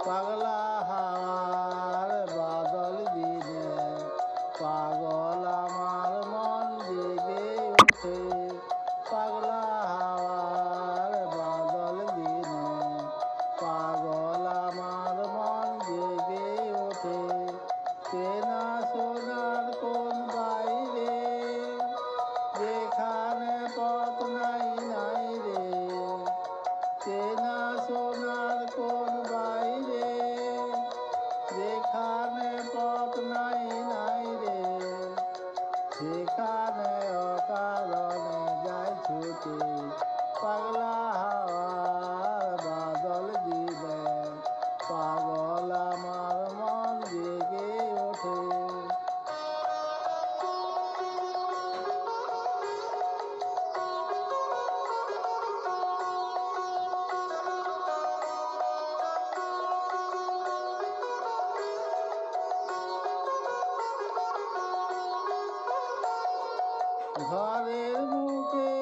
পাগলা হাওয়ার বাদল দিনে পাগল আমার মন জেগে ওঠে। পাগলা হাওয়ার বাদল দিনে পাগল আমার মন জেগে ওঠে। চেনা সোনার কোন বাইরে যেখানে পথ নাই নাই রে। চেনা সোনার কোন বাইরে যেখানে পথ নাই নাই রে। সেখানে অকারণে যায় ছুটে। পাগলা হাওয়ার বাদল দিনে পাগল আমার মন জেগে ওঠে। ঘরের মুখে